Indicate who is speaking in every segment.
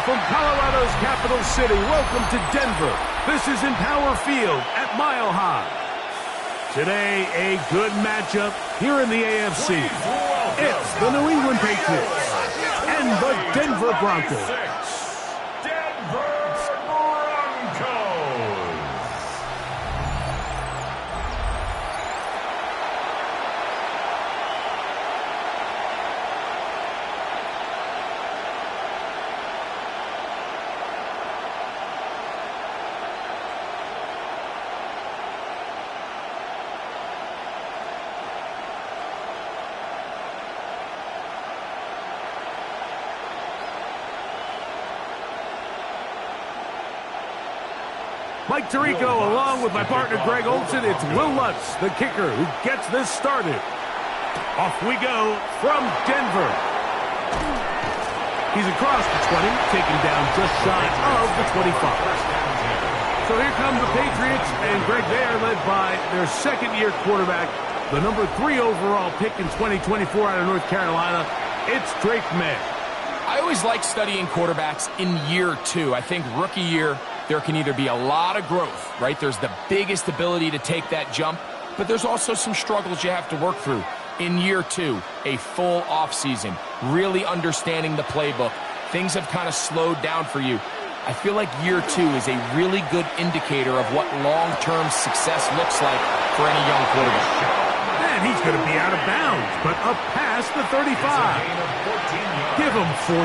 Speaker 1: from Colorado's capital city, welcome to Denver. This is Empower Field at Mile High. Today, a good matchup here in the AFC. It's the New England Patriots and the Denver Broncos. Mike Tirico, along with my partner Greg Olson, it's Will Lutz, the kicker, who gets this started. Off we go from Denver. He's across the 20, taken down just shy of the 25. So here come the Patriots, and Greg, they are led by their second-year quarterback, the number 3 overall pick in 2024 out of North Carolina. It's Drake May.
Speaker 2: I always like studying quarterbacks in year 2. I think rookie year, there can either be a lot of growth, right? There's the biggest ability to take that jump, but there's also some struggles you have to work through. In year 2, a full offseason, really understanding the playbook. Things have kind of slowed down for you. I feel like year 2 is a really good indicator of what long-term success looks like for any young quarterback.
Speaker 1: And he's going to be out of bounds, but up past the 35. Give him 14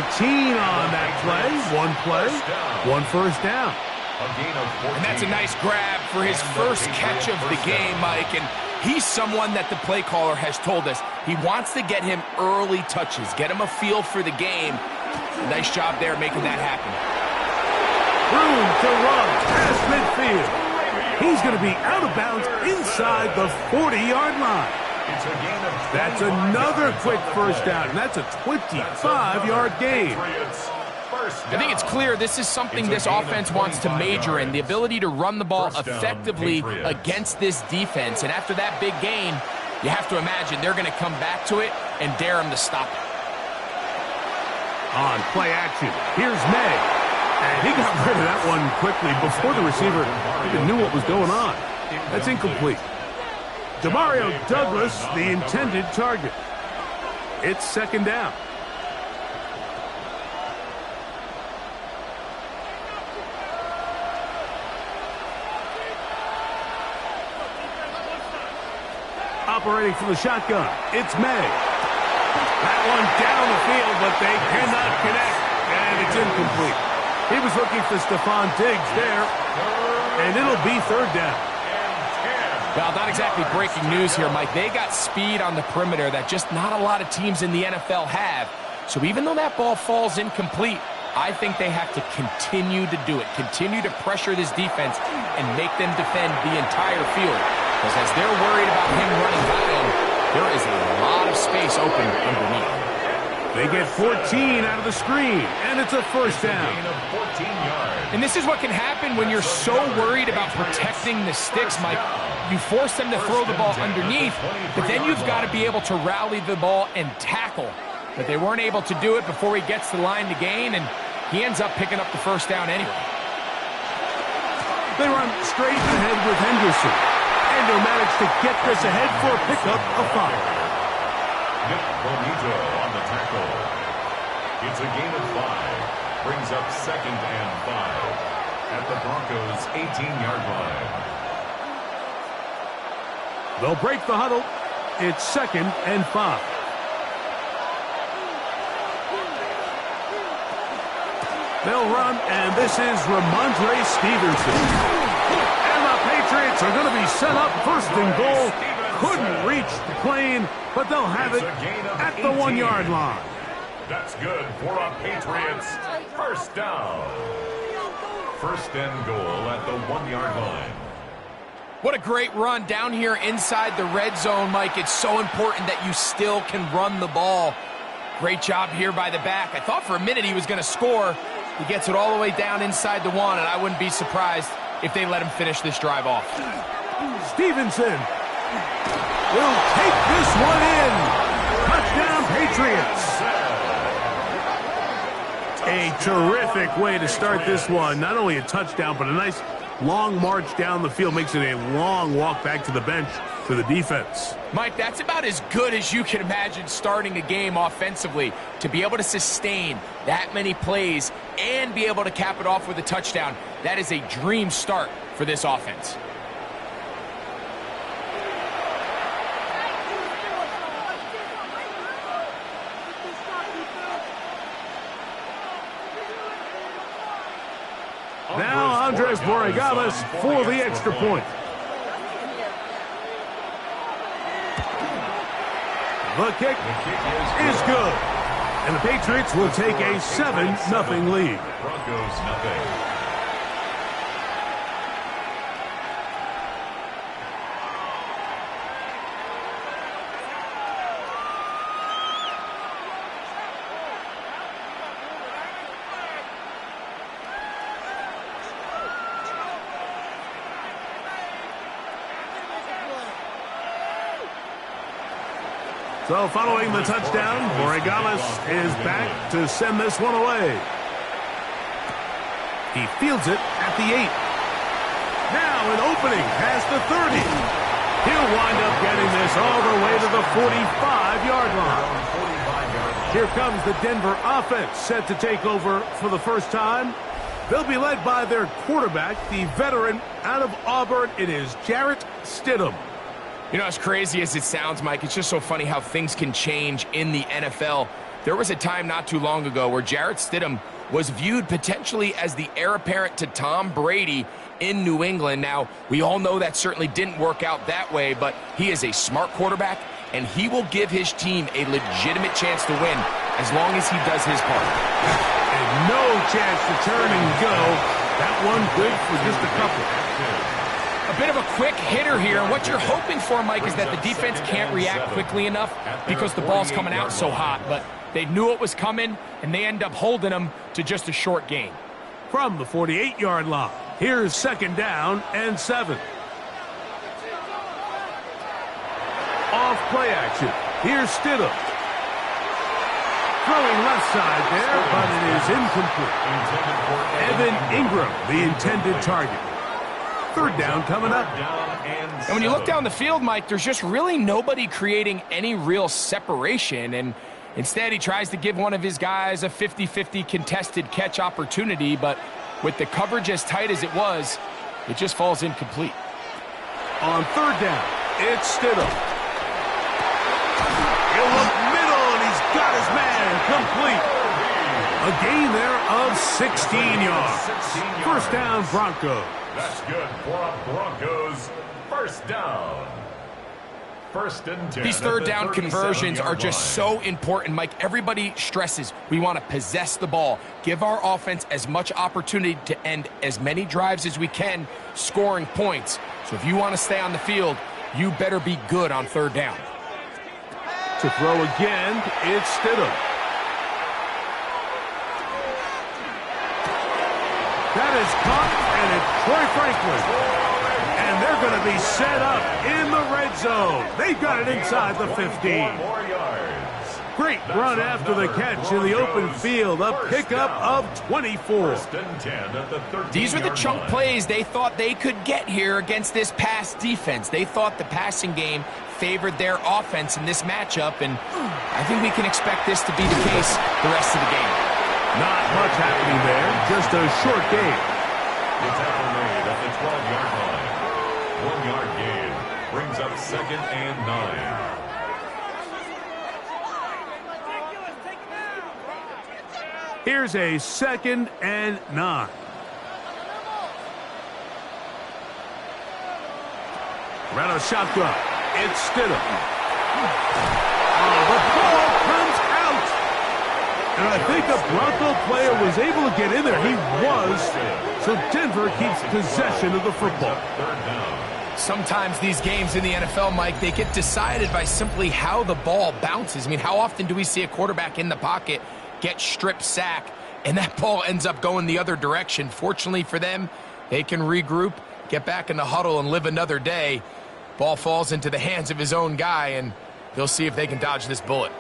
Speaker 1: on that play, one first down.
Speaker 2: And that's a nice grab for his first catch of the game, Mike. And he's someone that the play caller has told us he wants to get him early touches, get him a feel for the game. Nice job there making that happen.
Speaker 1: Room to run past midfield. He's going to be out of bounds inside the 40-yard line. That's another quick first down, and that's a 25-yard gain.
Speaker 2: I think it's clear this is something this offense wants to major in, the ability to run the ball effectively against this defense. And after that big gain, you have to imagine they're going to come back to it and dare him to stop it.
Speaker 1: On play action, here's May. And he got rid of that one quickly before the receiver even knew what was going on. That's incomplete. Demario Douglas, the intended target. It's second down. Operating from the shotgun, it's May. That one down the field, but they cannot connect, and it's incomplete. He was looking for Stephon Diggs there, and it'll be third down.
Speaker 2: Well, not exactly breaking news here, Mike. They got speed on the perimeter that just not a lot of teams in the NFL have. So even though that ball falls incomplete, I think they have to continue to do it, continue to pressure this defense and make them defend the entire field. Because as they're worried about him running by them, there is a lot of space open underneath.
Speaker 1: They get 14 out of the screen, and it's a first down.
Speaker 2: And this is what can happen when you're so worried about protecting the sticks, Mike. You force them to throw the ball underneath, but then you've got to be able to rally the ball and tackle. But they weren't able to do it before he gets the line to gain, and he ends up picking up the first down anyway.
Speaker 1: They run straight ahead with Henderson, and they'll manage to get this ahead for a pickup of 5.
Speaker 3: Nick Bonito on the tackle. It's a gain of 5. Brings up second and 5 at the Broncos' 18-yard line.
Speaker 1: They'll break the huddle. It's second and 5. They'll run, and this is Ramondre Stevenson. And the Patriots are going to be set up first and goal. Couldn't reach the plane, but they'll have it at the 1-yard line.
Speaker 3: That's good for a Patriots first down. First and goal at the 1-yard line.
Speaker 2: What a great run down here inside the red zone, Mike. It's so important that you still can run the ball. Great job here by the back. I thought for a minute he was going to score. He gets it all the way down inside the 1, and I wouldn't be surprised if they let him finish this drive off.
Speaker 1: Stevenson will take this one in. Touchdown, Patriots. A terrific way to start this one. Not only a touchdown, but a nice long march down the field. Makes it a long walk back to the bench for the defense.
Speaker 2: Mike, that's about as good as you can imagine starting a game offensively. To be able to sustain that many plays and be able to cap it off with a touchdown, that is a dream start for this offense.
Speaker 1: Now Andres Borregales for the extra point. The kick is good. And the Patriots will take a 7-0 lead.
Speaker 3: Broncos nothing.
Speaker 1: So following the touchdown, Borregales is back to send this one away. He fields it at the 8. Now an opening past the 30. He'll wind up getting this all the way to the 45-yard line. Here comes the Denver offense set to take over for the first time. They'll be led by their quarterback, the veteran out of Auburn. It is Jarrett Stidham.
Speaker 2: You know, as crazy as it sounds, Mike, it's just so funny how things can change in the NFL. There was a time not too long ago where Jarrett Stidham was viewed potentially as the heir apparent to Tom Brady in New England. Now, we all know that certainly didn't work out that way, but he is a smart quarterback, and he will give his team a legitimate chance to win as long as he does his part.
Speaker 1: And no chance to turn and go. That one good for just a couple.
Speaker 2: A bit of a quick hitter here. What you're hoping for, Mike, is that the defense can't react quickly enough because the ball's coming out so hot. But they knew it was coming, and they end up holding them to just a short gain.
Speaker 1: From the 48-yard line, here's 2nd down and 7. Off play action. Here's Stidham. Throwing left side there, but it is incomplete. Evan Ingram, the intended target. 3rd down coming up.
Speaker 2: And when you look down the field, Mike, there's just really nobody creating any real separation. And instead, he tries to give one of his guys a 50-50 contested catch opportunity. But with the coverage as tight as it was, it just falls incomplete.
Speaker 1: On 3rd down, it's Stidham. He'll look middle, and he's got his man complete. A gain there of 16 yards. 1st down, Broncos.
Speaker 3: That's good for a Broncos 1st down. 1st and 10.
Speaker 2: These 3rd down conversions are just so important, Mike. Everybody stresses we want to possess the ball, give our offense as much opportunity to end as many drives as we can, scoring points. So if you want to stay on the field, you better be good on 3rd down.
Speaker 1: To throw again, it's Stidham. That is caught, and it's Troy Franklin. And they're going to be set up in the red zone. They've got it inside the 15. Great run after the catch in the open field. A pickup of 24.
Speaker 2: These are the chunk plays they thought they could get here against this pass defense. They thought the passing game favored their offense in this matchup, and I think we can expect this to be the case the rest of the game.
Speaker 1: Not much happening there, just a short game.
Speaker 3: The tackle made at the 12-yard line. 1-yard gain brings up 2nd and 9.
Speaker 1: Here's a 2nd and 9. Ran a shotgun. It's Stidham. The ball comes out. And I think a Bronco player was able to get in there. He was. So Denver keeps possession of the football.
Speaker 2: Sometimes these games in the NFL, Mike, they get decided by simply how the ball bounces. I mean, how often do we see a quarterback in the pocket get strip sack, and that ball ends up going the other direction? Fortunately for them, they can regroup, get back in the huddle, and live another day. Ball falls into the hands of his own guy, and they'll see if they can dodge this bullet.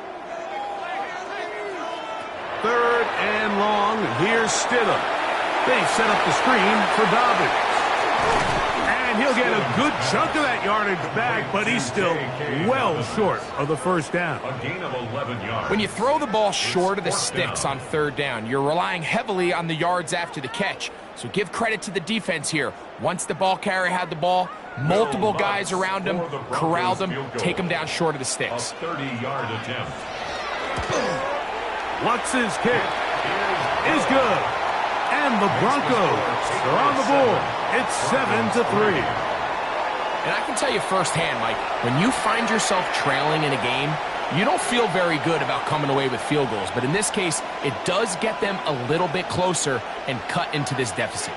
Speaker 1: 3rd and long. Here's Stidham. They set up the screen for Dobbins. And he'll get a good chunk of that yardage back, but he's still well short of the first down.
Speaker 3: A gain of 11 yards.
Speaker 2: When you throw the ball short of the sticks on 3rd down, you're relying heavily on the yards after the catch. So give credit to the defense here. Once the ball carrier had the ball, multiple guys around him, corralled him, take him down short of the sticks.
Speaker 3: A 30-yard attempt.
Speaker 1: Watson's kick is good. And the Broncos are on the board. It's 7-3.
Speaker 2: And I can tell you firsthand, Mike, when you find yourself trailing in a game, you don't feel very good about coming away with field goals. But in this case, it does get them a little bit closer and cut into this deficit.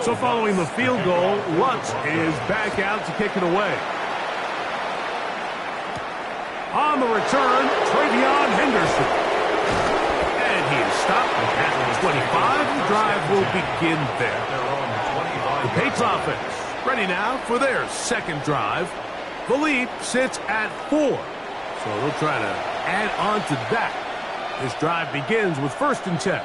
Speaker 1: So following the field goal, Lutz is back out to kick it away. On the return, Travion Henderson. And he is stopped at the 25. The drive will begin there. The Patriots offense ready now for their second drive. The lead sits at 4. So they'll try to add on to that. This drive begins with 1st and 10.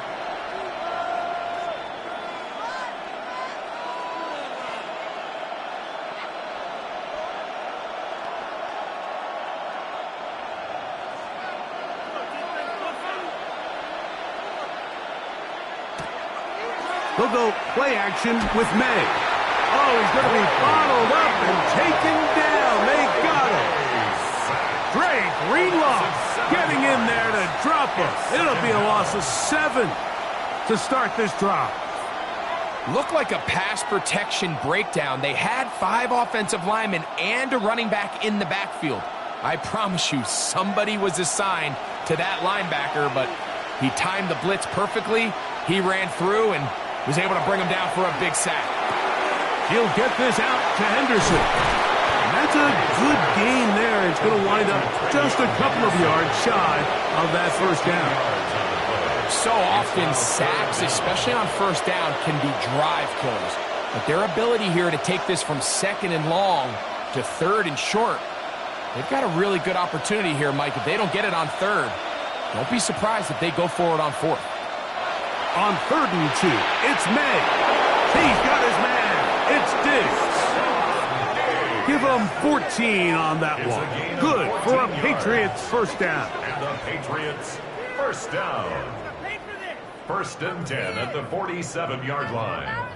Speaker 1: They'll go play action with May. Oh, he's going to be bottled up and taken down. They got him. Drake Greenlaw getting in there to drop him. It'll be a loss of 7 to start this drive.
Speaker 2: Looked like a pass protection breakdown. They had 5 offensive linemen and a running back in the backfield. I promise you, somebody was assigned to that linebacker, but he timed the blitz perfectly. He ran through and was able to bring him down for a big sack.
Speaker 1: He'll get this out to Henderson. And that's a good gain there. It's going to wind up just a couple of yards shy of that first down.
Speaker 2: So often sacks, especially on first down, can be drive killers. But their ability here to take this from 2nd and long to 3rd and short, they've got a really good opportunity here, Mike. If they don't get it on 3rd, don't be surprised if they go for it on 4th.
Speaker 1: On 3rd and 2, it's May. He's got his man. It's Diggs. Give him 14 on that one. Good for a Patriots first down.
Speaker 3: And the Patriots first down. 1st and 10 at the 47-yard line.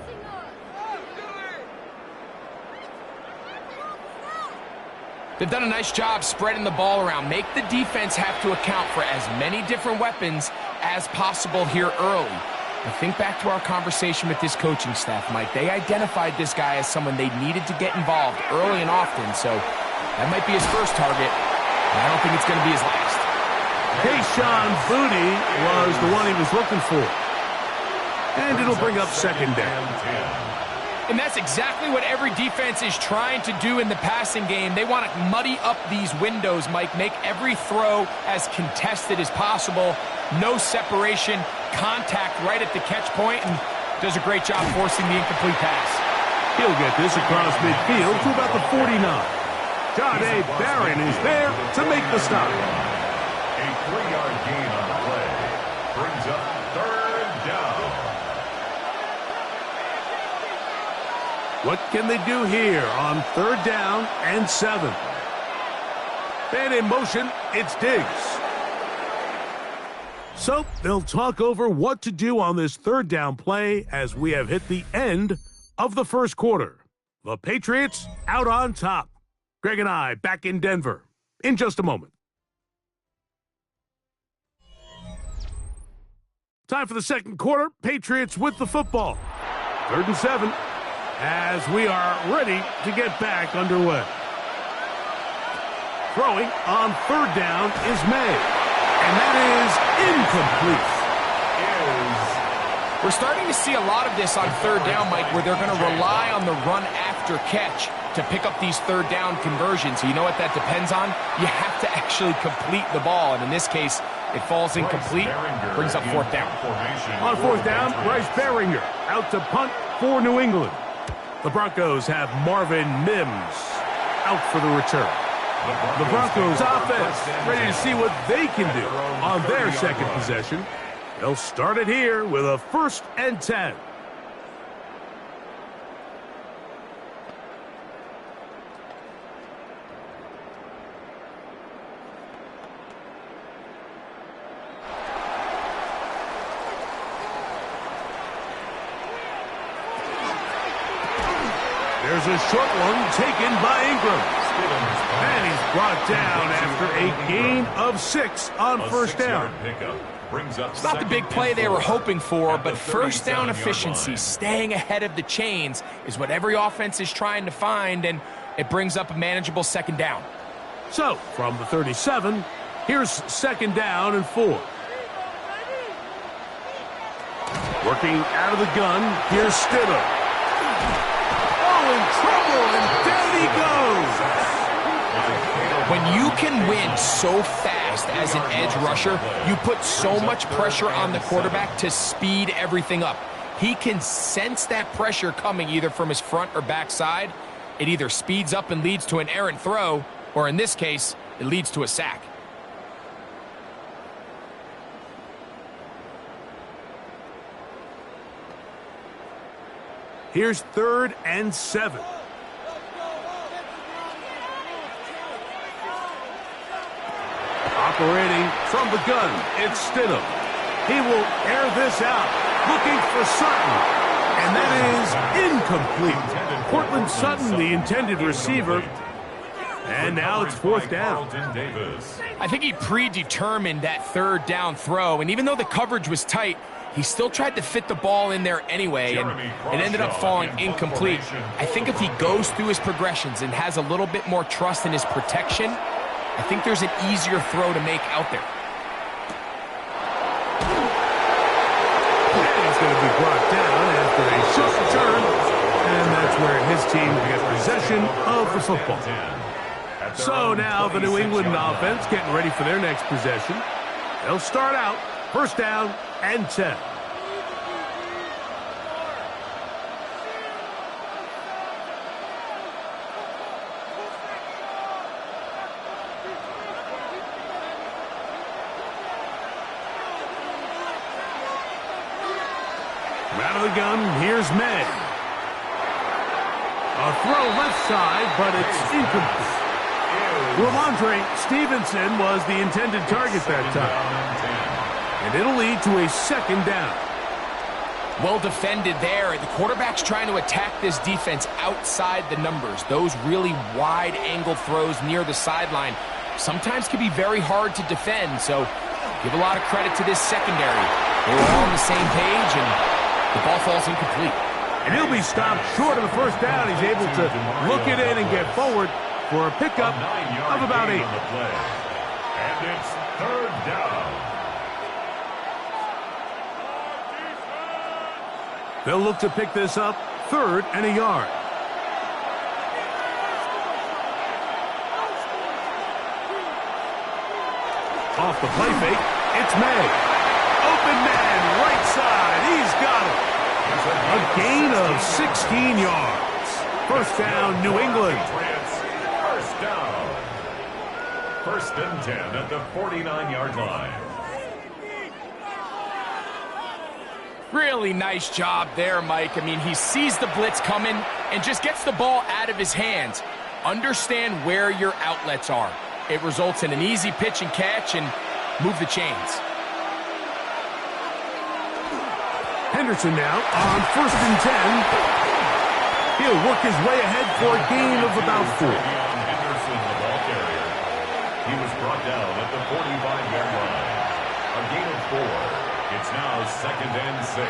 Speaker 2: They've done a nice job spreading the ball around. Make the defense have to account for as many different weapons as possible here early. Now think back to our conversation with this coaching staff, Mike. They identified this guy as someone they needed to get involved early and often, so that might be his first target, and I don't think it's going to be his last.
Speaker 1: Kayshon Boutte was the one he was looking for. And it'll bring up 2nd down.
Speaker 2: And that's exactly what every defense is trying to do in the passing game. They want to muddy up these windows, Mike, make every throw as contested as possible. No separation, contact right at the catch point, and does a great job forcing the incomplete pass.
Speaker 1: He'll get this across midfield to about the 49. John A. Barron is there to make the stop.
Speaker 3: A 3-yard gain on the play brings up 3rd down.
Speaker 1: What can they do here on 3rd down and 7? And in motion, it's Diggs. So they'll talk over what to do on this 3rd down play as we have hit the end of the first quarter. The Patriots out on top. Greg and I back in Denver in just a moment. Time for the second quarter. Patriots with the football. 3rd and 7 as we are ready to get back underway. Throwing on 3rd down is May. And that is incomplete.
Speaker 2: We're starting to see a lot of this on 3rd down, Mike, where they're going to rely on the run after catch to pick up these 3rd down conversions. So you know what that depends on? You have to actually complete the ball. And in this case, it falls incomplete, brings up 4th down.
Speaker 1: On 4th down, Bryce Behringer out to punt for New England. The Broncos have Marvin Mims out for the return. The Broncos offense ready to see what they can do on their second possession. They'll start it here with a 1st and 10. There's a short one taken by Ingram. And he's brought down after a gain of 6 on 1st down.
Speaker 2: It's not the big play they were hoping for, but 1st down efficiency, staying ahead of the chains, is what every offense is trying to find, and it brings up a manageable 2nd down.
Speaker 1: So, from the 37, here's 2nd down and 4. Working out of the gun, here's Stidham. In trouble, and down he goes.
Speaker 2: When you can win so fast as an edge rusher, you put so much pressure on the quarterback to speed everything up. He can sense that pressure coming either from his front or back side. It either speeds up and leads to an errant throw, or in this case, it leads to a sack.
Speaker 1: Here's 3rd and 7. Operating from the gun, it's Stidham. He will air this out, looking for Sutton. And that is incomplete. Cortland Sutton, the intended receiver. And now it's 4th down.
Speaker 2: I think he predetermined that 3rd down throw, and even though the coverage was tight, he still tried to fit the ball in there anyway, and it ended up falling incomplete. I think if he goes through his progressions and has a little bit more trust in his protection, I think there's an easier throw to make out there.
Speaker 1: And he's going to be brought down after a short return, and that's where his team will get possession of the football. So now the New England offense getting ready for their next possession. They'll start out 1st down and 10. Out of the gun, here's May. A throw left side, but it's incomplete. Ramondre Stevenson was the intended target that time. And it'll lead to a 2nd down.
Speaker 2: Well defended there. The quarterback's trying to attack this defense outside the numbers. Those really wide-angle throws near the sideline sometimes can be very hard to defend, so give a lot of credit to this secondary. They were all on the same page, and the ball falls incomplete.
Speaker 1: And he'll be stopped short of the 1st down. He's able to look it in and get forward for a pickup of about 8.
Speaker 3: And it's 3rd down.
Speaker 1: They'll look to pick this up 3rd and a yard. Off the play fake, it's May. Open man, right side, he's got it. A gain of 16 yards. 1st down, New England.
Speaker 3: 1st down. 1st and 10 at the 49-yard line.
Speaker 2: Really nice job there, Mike. I mean, he sees the blitz coming and just gets the ball out of his hands. Understand where your outlets are. It results in an easy pitch and catch and move the chains.
Speaker 1: Henderson now on 1st and 10. He'll work his way ahead for a gain of about 4.
Speaker 3: Henderson, the ball carrier. He was brought down at the 45-yard line. A gain of 4. It's now 2nd and 6.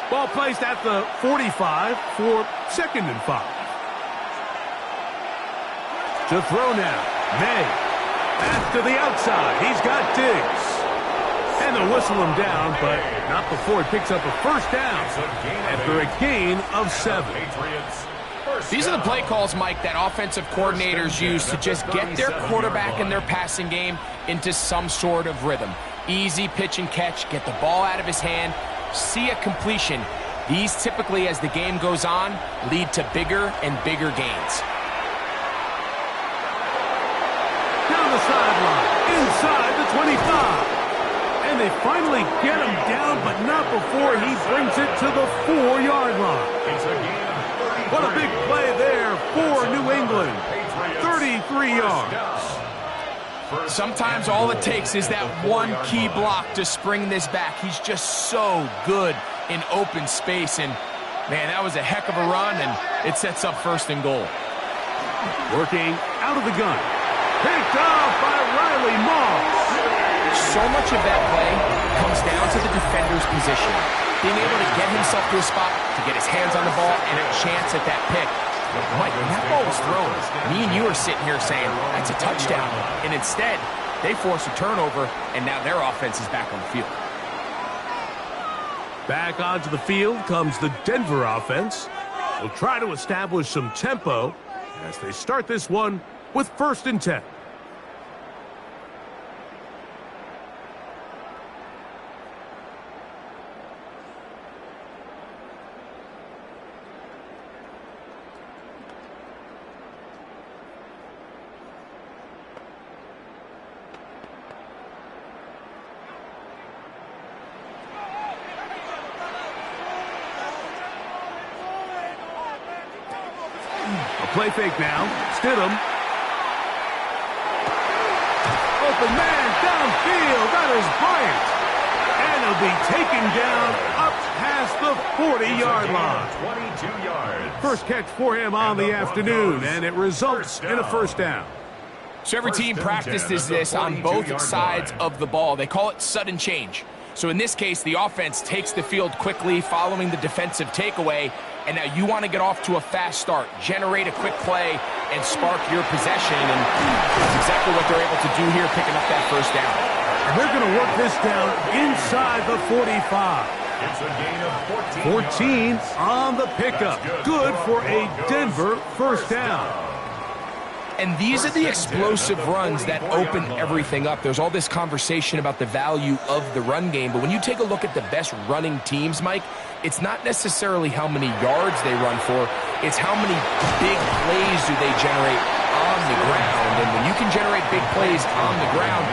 Speaker 1: Ball placed at the 45 for 2nd and 5. To throw now, May. Pass to the outside. He's got Diggs. And they'll whistle him down, but not before he picks up a 1st down after a gain of 7.
Speaker 2: These are the play calls, Mike, that offensive coordinators use to just get their quarterback and their passing game into some sort of rhythm. Easy pitch and catch, get the ball out of his hand, see a completion. These typically, as the game goes on, lead to bigger and bigger gains.
Speaker 1: Down the sideline, inside the 25. And they finally get him down, but not before he brings it to the 4-yard line. What a big play there for New England. 33 yards.
Speaker 2: Sometimes all it takes is that one key block to spring this back. He's just so good in open space, and man, that was a heck of a run, and it sets up 1st and goal.
Speaker 1: Working out of the gun. Picked off by Riley Moss.
Speaker 2: So much of that play comes down to the defender's position. Being able to get himself to a spot, to get his hands on the ball, and a chance at that pick. Mike, when that ball was thrown, me and you are sitting here saying, that's a touchdown. And instead, they force a turnover, and now their offense is back on the field.
Speaker 1: Back onto the field comes the Denver offense. They'll try to establish some tempo as they start this one with 1st and 10. Play fake now. Stidham. Open man downfield. That is Bryant. And he'll be taken down up past the 40-yard line.
Speaker 3: 22 yards.
Speaker 1: First catch for him on the afternoon, and it results in a 1st down.
Speaker 2: So every team practices this on both sides of the ball. They call it sudden change. So in this case, the offense takes the field quickly following the defensive takeaway, and now you want to get off to a fast start, generate a quick play, and spark your possession, and that's exactly what they're able to do here, picking up that 1st down.
Speaker 1: And they're going to work this down inside the 45.
Speaker 3: It's a gain of 14
Speaker 1: on the pickup. Good for a Denver 1st down.
Speaker 2: And these are the explosive runs that open everything up. There's all this conversation about the value of the run game, but when you take a look at the best running teams, Mike, it's not necessarily how many yards they run for, it's how many big plays do they generate on the ground. And when you can generate big plays on the ground,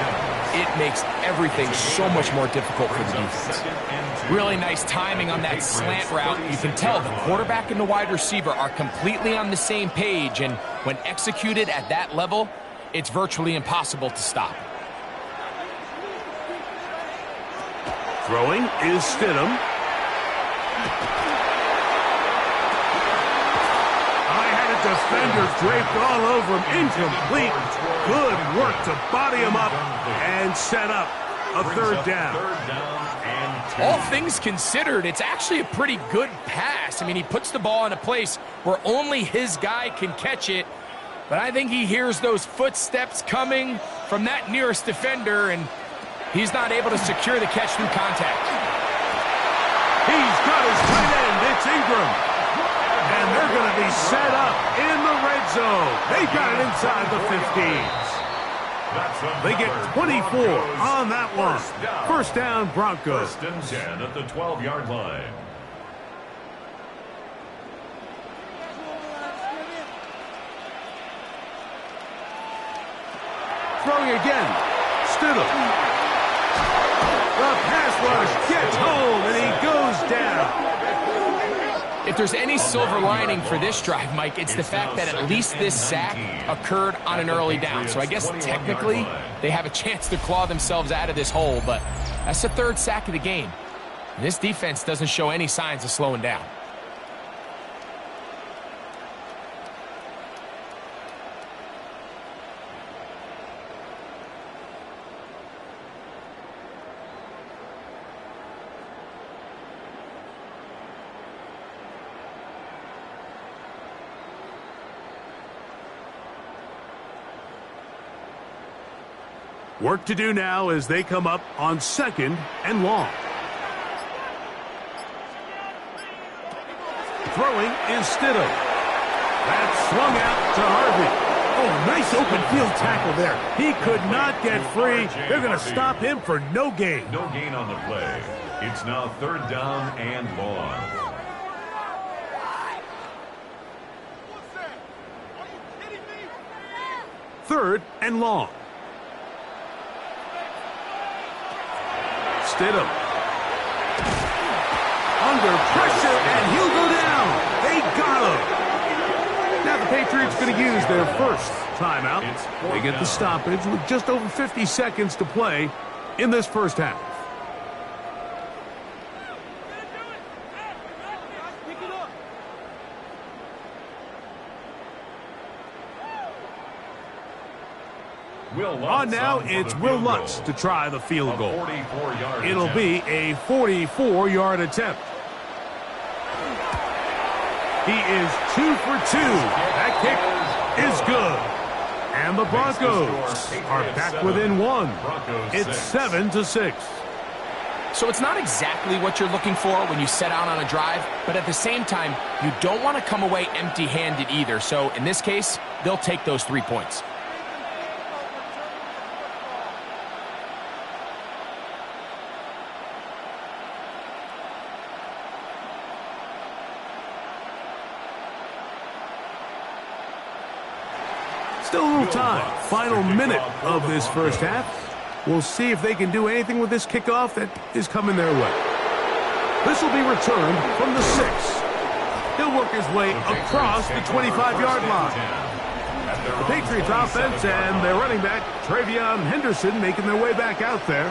Speaker 2: it makes everything so much more difficult for the defense. Really nice timing on that slant route. You can tell the quarterback and the wide receiver are completely on the same page, and when executed at that level, it's virtually impossible to stop.
Speaker 1: Throwing is Stidham. Defender draped all over him. Incomplete. Good work to body him up and set up a 3rd down.
Speaker 2: All things considered, it's actually a pretty good pass. I mean, he puts the ball in a place where only his guy can catch it, but I think he hears those footsteps coming from that nearest defender, and he's not able to secure the catch through contact.
Speaker 1: He's got his tight end. It's Ingram. And they're going to be set up in the red zone. They got it inside the 15s. They get 24 on that one. 1st down, Broncos.
Speaker 3: 1st and 10 at the 12-yard line.
Speaker 1: Throwing again. Stidham. The pass rush gets home, and he goes down.
Speaker 2: If there's any silver lining for this drive, Mike, it's the fact that at least this sack occurred on an early down. So I guess technically they have a chance to claw themselves out of this hole, but that's the 3rd sack of the game. And this defense doesn't show any signs of slowing down.
Speaker 1: Work to do now as they come up on 2nd and long. Throwing is Stidham. That's swung out to Harvey. Oh, nice open field tackle there. He could not get free. They're going to stop him for no gain.
Speaker 3: No gain on the play. It's now 3rd down and long.
Speaker 1: Third and long. Stidham. Under pressure, and he'll go down. They got him. Now the Patriots going to use their first timeout. They get the stoppage with just over 50 seconds to play in this first half. On now, it's Will Lutz to try the field goal. It'll be a 44-yard attempt. He is 2 for 2. That kick is good. And the Broncos are back within 1. It's 7-6.
Speaker 2: So it's not exactly what you're looking for when you set out on a drive, but at the same time, you don't want to come away empty-handed either. So in this case, they'll take those 3 points.
Speaker 1: Still a little time. Final minute of this first half. We'll see if they can do anything with this kickoff that is coming their way. This will be returned from the 6. He'll work his way across the 25-yard line. The Patriots offense and their running back, Travion Henderson, making their way back out there.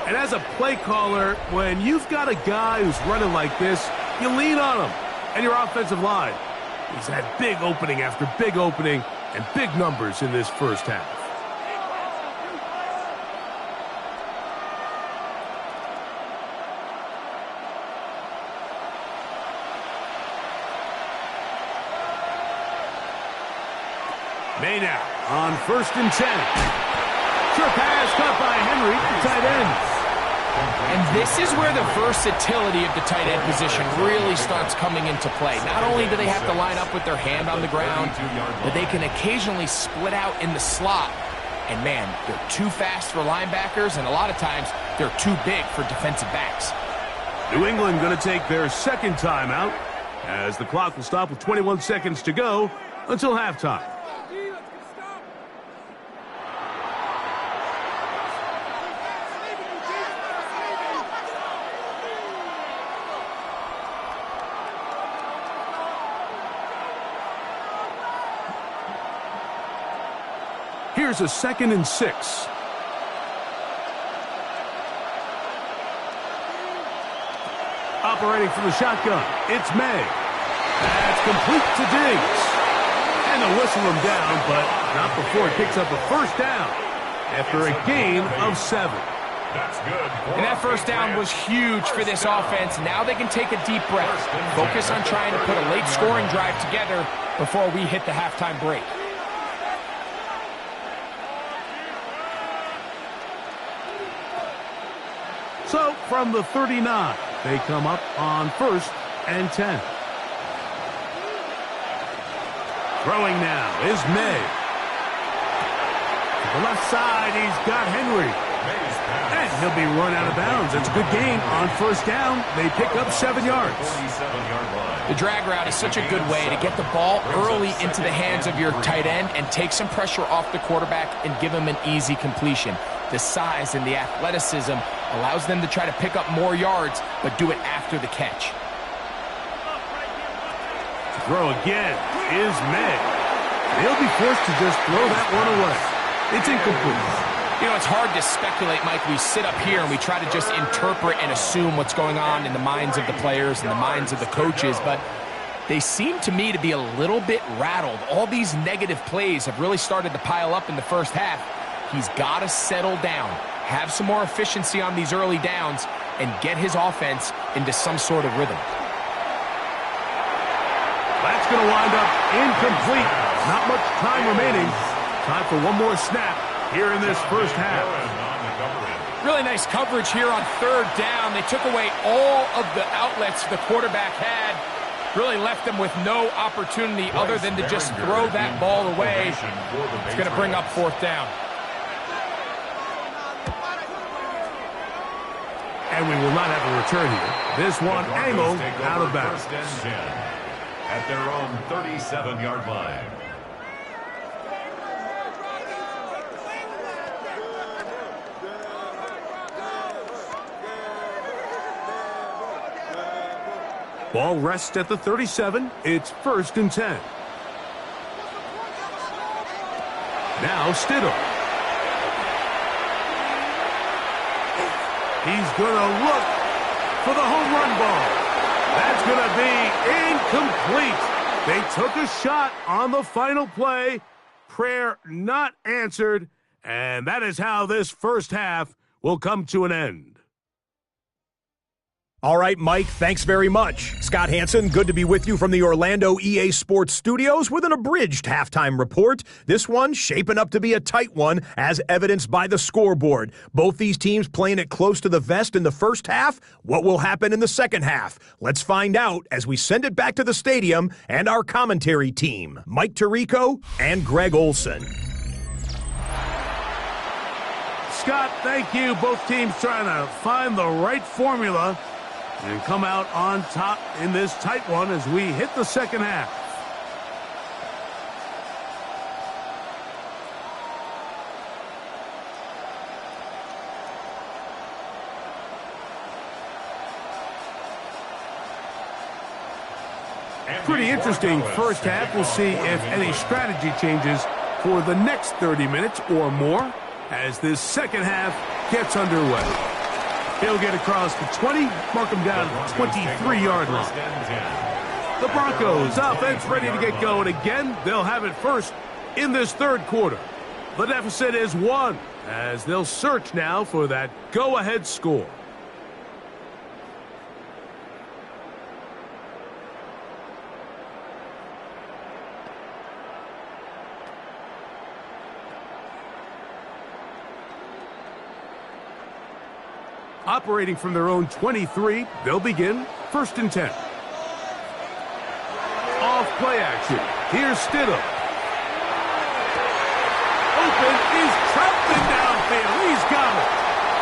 Speaker 1: And as a play caller, when you've got a guy who's running like this, you lean on him. And your offensive line. He's had big opening after big opening and big numbers in this first half. May now on 1st and 10. Sure pass caught by Henry, the tight end.
Speaker 2: And this is where the versatility of the tight end position really starts coming into play. Not only do they have to line up with their hand on the ground, but they can occasionally split out in the slot. And man, they're too fast for linebackers, and a lot of times they're too big for defensive backs.
Speaker 1: New England going to take their second timeout as the clock will stop with 21 seconds to go until halftime. Here's a 2nd and 6. Operating from the shotgun, it's May. That's complete to Diggs. And they'll whistle him down, but not before he picks up a first down after a gain of 7.
Speaker 3: That's good.
Speaker 2: And that first down was huge for this offense. Now they can take a deep breath. Focus on trying to put a late scoring drive together before we hit the halftime break.
Speaker 1: So, from the 39, they come up on 1st and 10. Throwing now is May. To the left side, he's got Henry. And he'll be run out of bounds. It's a good gain on 1st down. They pick up 7 yards.
Speaker 2: The drag route is such a good way to get the ball early into the hands of your tight end and take some pressure off the quarterback and give him an easy completion. The size and the athleticism allows them to try to pick up more yards, but do it after the catch.
Speaker 1: Throw again is May. They'll be forced to just throw that one away. It's incomplete.
Speaker 2: You know, it's hard to speculate, Mike. We sit up here and we try to just interpret and assume what's going on in the minds of the players and the minds of the coaches, but they seem to me to be a little bit rattled. All these negative plays have really started to pile up in the first half. He's got to settle down, have some more efficiency on these early downs, and get his offense into some sort of rhythm.
Speaker 1: That's going to wind up incomplete. Not much time remaining. Time for one more snap here in this first half.
Speaker 2: Really nice coverage here on 3rd down. They took away all of the outlets the quarterback had. Really left them with no opportunity other than to just throw that ball away. It's going to bring up 4th down.
Speaker 1: And we will not have a return here. This one angled out of bounds.
Speaker 3: At their own 37-yard line.
Speaker 1: Ball rests at the 37. It's 1st and 10. Now Stidham. He's going to look for the home run ball. That's going to be incomplete. They took a shot on the final play. Prayer not answered. And that is how this first half will come to an end.
Speaker 4: All right, Mike, thanks very much. Scott Hansen, good to be with you from the Orlando EA Sports Studios with an abridged halftime report. This one shaping up to be a tight one, as evidenced by the scoreboard. Both these teams playing it close to the vest in the first half. What will happen in the second half? Let's find out as we send it back to the stadium and our commentary team, Mike Tirico and Greg Olson.
Speaker 1: Scott, thank you. Both teams trying to find the right formula and come out on top in this tight one as we hit the second half. Pretty interesting first half. We'll see if any strategy changes for the next 30 minutes or more as this second half gets underway. He'll get across the 20, mark him down at the 23-yard line. The Broncos offense ready to get going again. They'll have it first in this third quarter. The deficit is 1 as they'll search now for that go-ahead score. Operating from their own 23, they'll begin 1st and 10. Off play action. Here's Stidham. Open is trapped downfield. He's got it.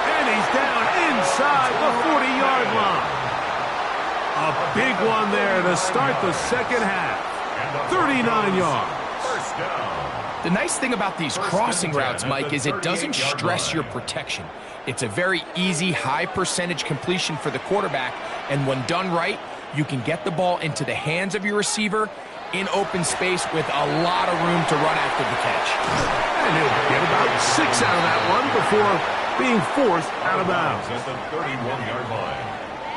Speaker 1: And he's down inside the 40-yard line. A big one there to start the second half. 39 yards.
Speaker 3: First down.
Speaker 2: The nice thing about these crossing routes, Mike, is it doesn't stress your protection. It's a very easy, high-percentage completion for the quarterback, and when done right, you can get the ball into the hands of your receiver in open space with a lot of room to run after the catch.
Speaker 1: And he'll get about 6 out of that one before being forced out of bounds.
Speaker 3: At the 31-yard line,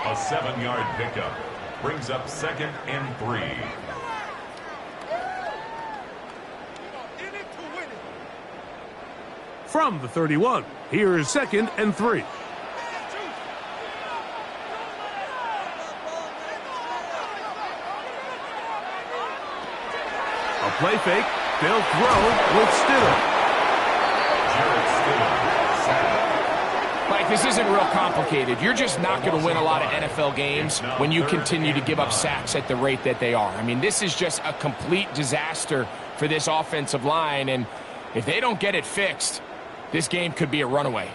Speaker 3: a 7-yard pickup brings up 2nd and 3.
Speaker 1: From the 31, here is 2nd and 3. A play fake. They'll throw with Stidham.
Speaker 2: Mike, this isn't real complicated. You're just not going to win a lot of NFL games when you continue to give up sacks at the rate that they are. I mean, this is just a complete disaster for this offensive line, and if they don't get it fixed, this game could be a runaway.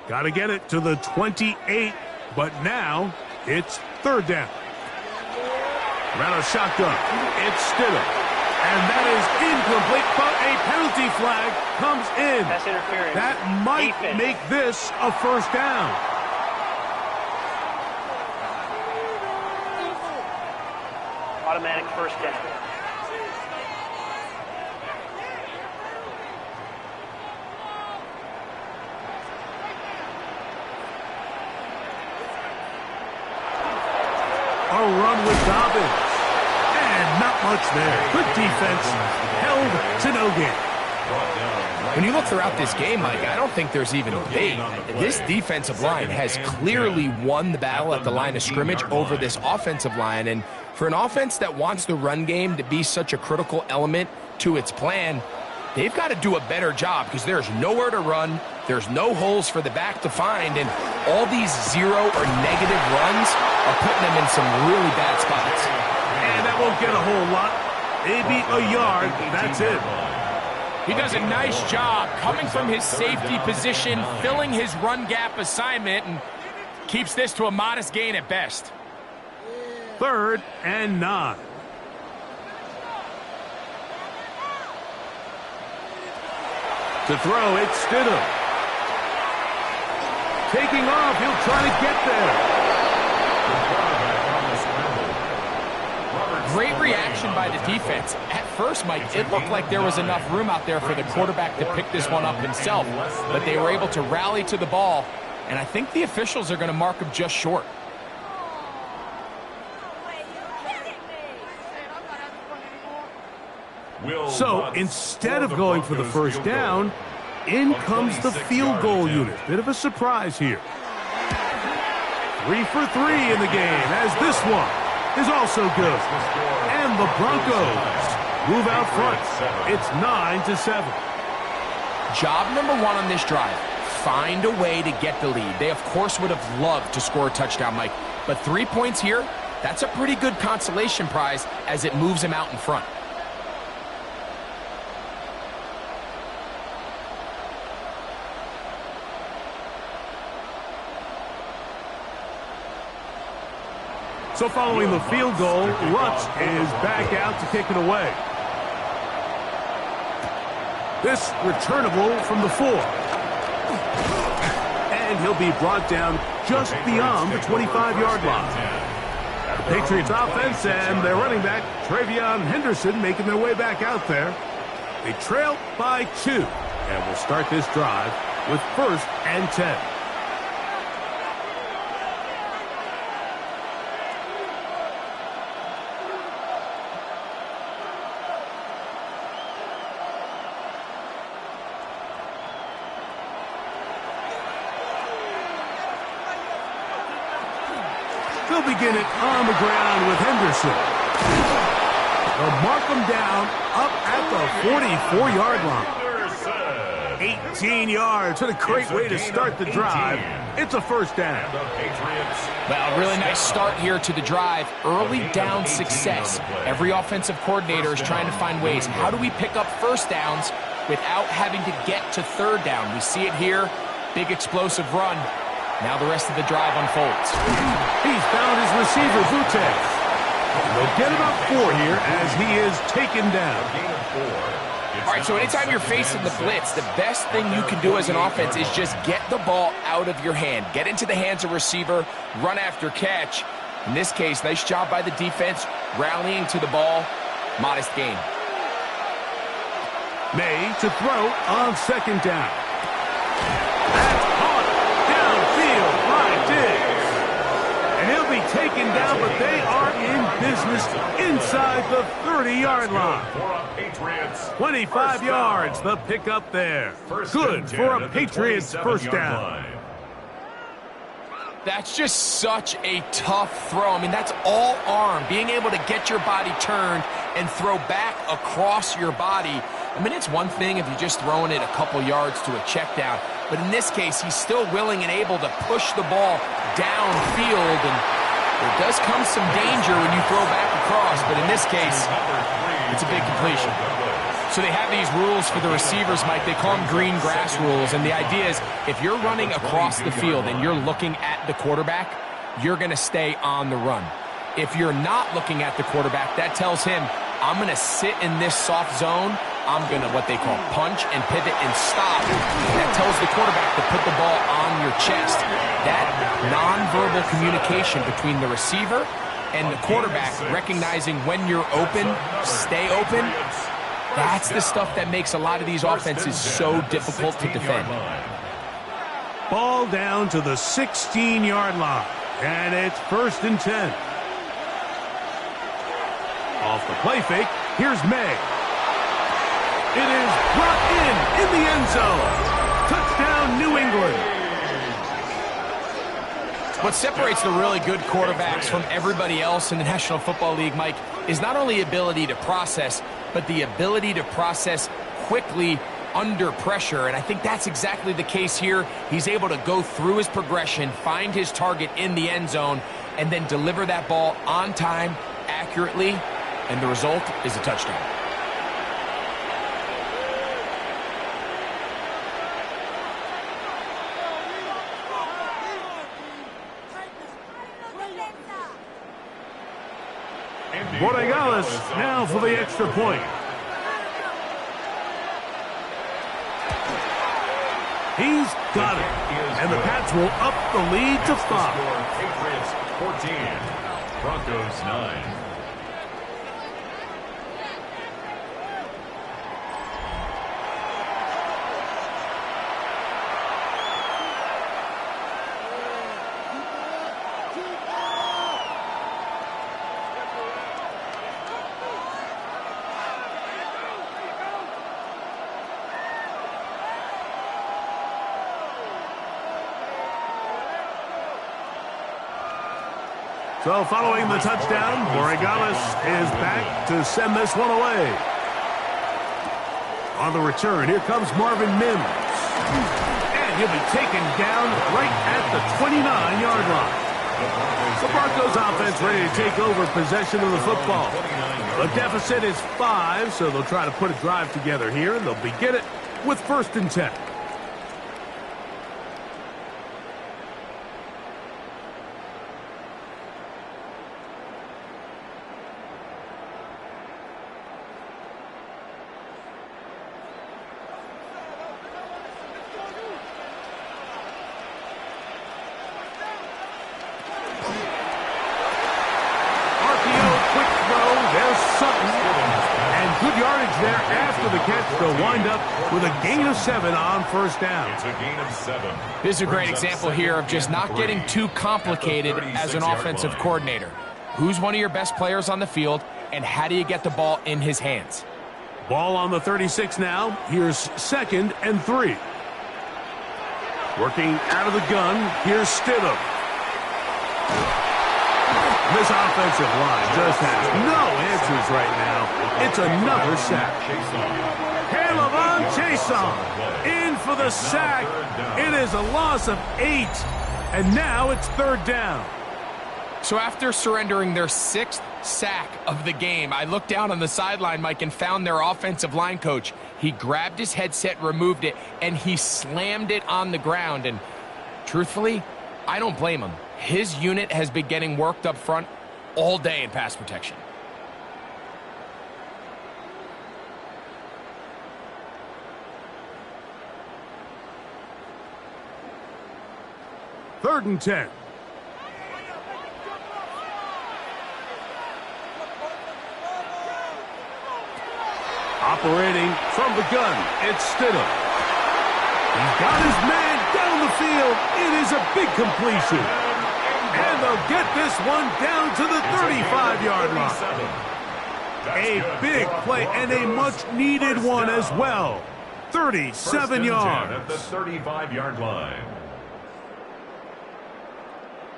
Speaker 1: Got to get it to the 28, but now it's 3rd down. Around a shotgun. It's Stidham. And that is incomplete, but a penalty flag comes in.
Speaker 5: That's interference.
Speaker 1: That might make this a 1st down.
Speaker 5: Automatic 1st down.
Speaker 1: A run with Dobbins. And not much there. Good defense. Held to no gain.
Speaker 2: When you look throughout this game, Mike, I don't think there's even a debate. This defensive line has clearly won the battle at the line of scrimmage over this offensive line. And for an offense that wants the run game to be such a critical element to its plan, they've got to do a better job because there's nowhere to run, there's no holes for the back to find, and all these zero or negative runs are putting them in some really bad spots.
Speaker 1: And that won't get a whole lot. Maybe a yard, that's it.
Speaker 2: He does a nice job coming from his safety position, filling his run gap assignment, and keeps this to a modest gain at best.
Speaker 1: 3rd and 9. To throw, it's Stidham. Taking off, he'll try to get there.
Speaker 2: Great reaction by the defense. At first, Mike, it looked like there was enough room out there for the quarterback to pick this one up himself, but they were able to rally to the ball, and I think the officials are going to mark him just short.
Speaker 1: So instead of going for the first down, in comes the field goal unit. Bit of a surprise here. 3 for 3 in the game, as this one is also good. And the Broncos move out front. It's 9-7.
Speaker 2: Job number 1 on this drive, find a way to get the lead. They, of course, would have loved to score a touchdown, Mike, but 3 points here, that's a pretty good consolation prize as it moves them out in front.
Speaker 1: So following the field goal, Lutz is back out to kick it away. This returnable from the 4. And he'll be brought down just beyond the 25-yard line. The Patriots offense and their running back, Travion Henderson, making their way back out there. They trail by 2. And will start this drive with 1st and 10. They'll begin it on the ground with Henderson. They'll mark him down up at the 44-yard line. 18 yards. What a great way to start the drive. It's a first down.
Speaker 2: Well, really nice start here to the drive. Early down success. Every offensive coordinator is trying to find ways. How do we pick up first downs without having to get to 3rd down? We see it here. Big explosive run. Now the rest of the drive unfolds.
Speaker 1: He's found his receiver, Butte. They'll get about 4 here as he is taken down.
Speaker 2: All right, so anytime you're facing the blitz, the best thing you can do as an offense is just get the ball out of your hand. Get into the hands of receiver, run after catch. In this case, nice job by the defense, rallying to the ball. Modest gain.
Speaker 1: May to throw on 2nd down. That's caught downfield by Diggs. And he'll be taken down, but they are in business inside the 30-yard line. 25 yards, the pickup there. Good for a Patriots first down.
Speaker 2: That's just such a tough throw. I mean, that's all arm. Being able to get your body turned and throw back across your body. I mean, it's one thing if you're just throwing it a couple yards to a check down. But in this case, he's still willing and able to push the ball downfield. And there does come some danger when you throw back across. But in this case, it's a big completion. So they have these rules for the receivers, Mike. They call them green grass rules. And the idea is if you're running across the field and you're looking at the quarterback, you're going to stay on the run. If you're not looking at the quarterback, that tells him, I'm going to sit in this soft zone. I'm going to, what they call, punch and pivot and stop. That tells the quarterback to put the ball on your chest. That nonverbal communication between the receiver and the quarterback, recognizing when you're open, stay open, that's the stuff that makes a lot of these offenses so difficult to defend.
Speaker 1: Ball down to the 16-yard line, and it's 1st and 10. Off the play fake, here's May. It is brought in the end zone. Touchdown, New England.
Speaker 2: What separates the really good quarterbacks from everybody else in the National Football League, Mike, is not only ability to process, but the ability to process quickly under pressure, and I think that's exactly the case here. He's able to go through his progression, find his target in the end zone, and then deliver that ball on time, accurately, and the result is a touchdown.
Speaker 1: Borregales now for the extra point. He's got it. And the Pats will up the lead to 5.
Speaker 3: Patriots 14, Broncos 9.
Speaker 1: So following the touchdown, Borregales is back to send this one away. On the return, here comes Marvin Mims. And he'll be taken down right at the 29-yard line. The Broncos offense ready to take over possession of the football. The deficit is 5, so they'll try to put a drive together here, and they'll begin it with 1st and 10. There after the catch, they'll wind up with a gain of 7 on 1st down.
Speaker 3: It's a gain of 7.
Speaker 2: This is a great example here of just not getting too complicated as an offensive coordinator. Who's one of your best players on the field, and how do you get the ball in his hands?
Speaker 1: Ball on the 36 now. Here's 2nd and 3. Working out of the gun, here's Stidham. This offensive line just has no answers right now. It's another sack. Caleb Chason in for the sack. It is a loss of 8, and now it's 3rd down.
Speaker 2: So after surrendering their 6th sack of the game, I looked down on the sideline, Mike, and found their offensive line coach. He grabbed his headset, removed it, and he slammed it on the ground. And truthfully, I don't blame him. His unit has been getting worked up front all day in pass protection.
Speaker 1: Third and 10. Operating from the gun, it's Stidham. He's got his man down the field. It is a big completion. And they'll get this one down to the 35-yard line. A big play and a much-needed one as well. 37 yards.
Speaker 3: At the 35-yard line.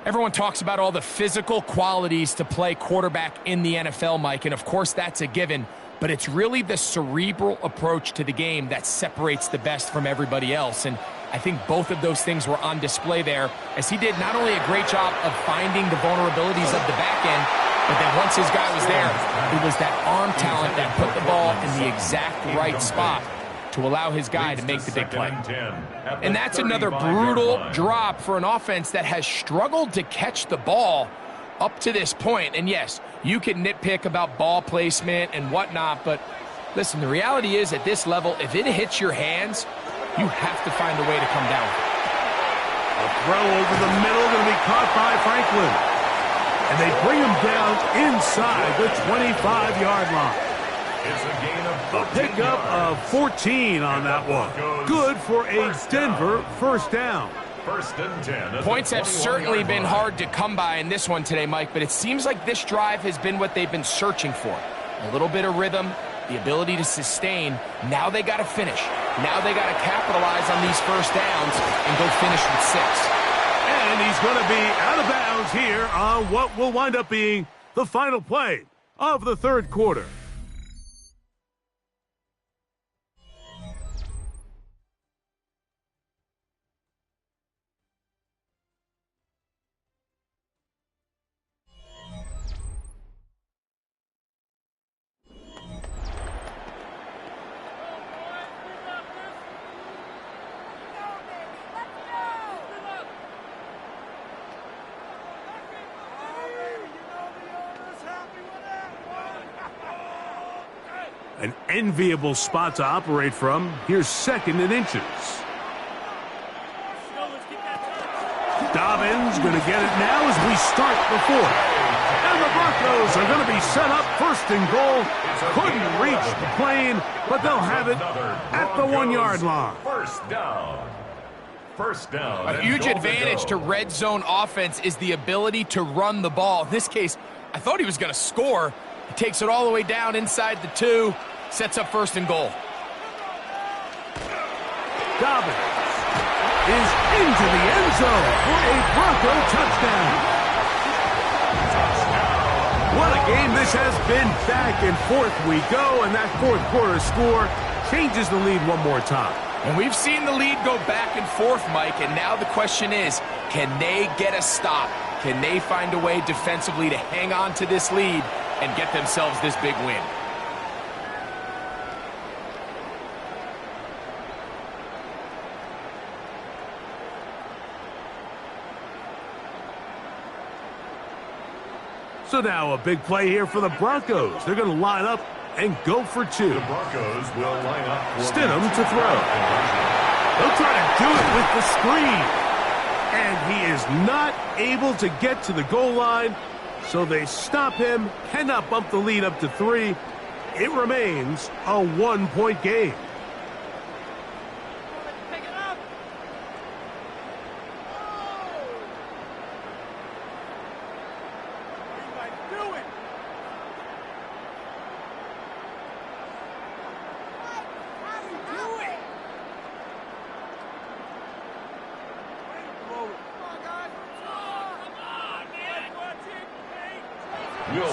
Speaker 2: Everyone talks about all the physical qualities to play quarterback in the NFL, Mike, and of course that's a given, but it's really the cerebral approach to the game that separates the best from everybody else, and I think both of those things were on display there, as he did not only a great job of finding the vulnerabilities of the back end, but then once his guy was there, it was that arm talent that put the ball in the exact right spot to allow his guy to make the big play. And that's another brutal drop for an offense that has struggled to catch the ball up to this point. And yes, you can nitpick about ball placement and whatnot, but listen, the reality is at this level, if it hits your hands, you have to find a way to come down.
Speaker 1: A throw over the middle going to be caught by Franklin. And they bring him down inside the 25-yard line.
Speaker 3: It's a gain of
Speaker 1: A pickup of 14 on that one. Good for a Denver first down.
Speaker 3: 1st and 10.
Speaker 2: Points have certainly been hard to come by in this one today, Mike, but it seems like this drive has been what they've been searching for. A little bit of rhythm, the ability to sustain. Now they got to finish. Now they got to capitalize on these first downs and go finish with 6.
Speaker 1: And he's going to be out of bounds here on what will wind up being the final play of the third quarter. An enviable spot to operate from. Here's 2nd and inches. Dobbins going to get it now as we start the 4th. And the Broncos are going to be set up 1st and goal. Couldn't reach the plane, but they'll have it at the 1-yard line.
Speaker 3: First down. First down.
Speaker 2: A huge advantage to red zone offense is the ability to run the ball. In this case, I thought he was going to score. He takes it all the way down inside the 2, sets up 1st and goal.
Speaker 1: Dobbins is into the end zone for a Bronco touchdown. What a game this has been. Back and forth we go, and that 4th quarter score changes the lead one more time.
Speaker 2: And we've seen the lead go back and forth, Mike, and now the question is, can they get a stop? Can they find a way defensively to hang on to this lead and get themselves this big win?
Speaker 1: So now a big play here for the Broncos. They're going to line up and go for 2.
Speaker 3: The Broncos will line up for
Speaker 1: Stidham to throw. They'll try to do it with the screen. And he is not able to get to the goal line, so they stop him, cannot bump the lead up to 3. It remains a 1-point game.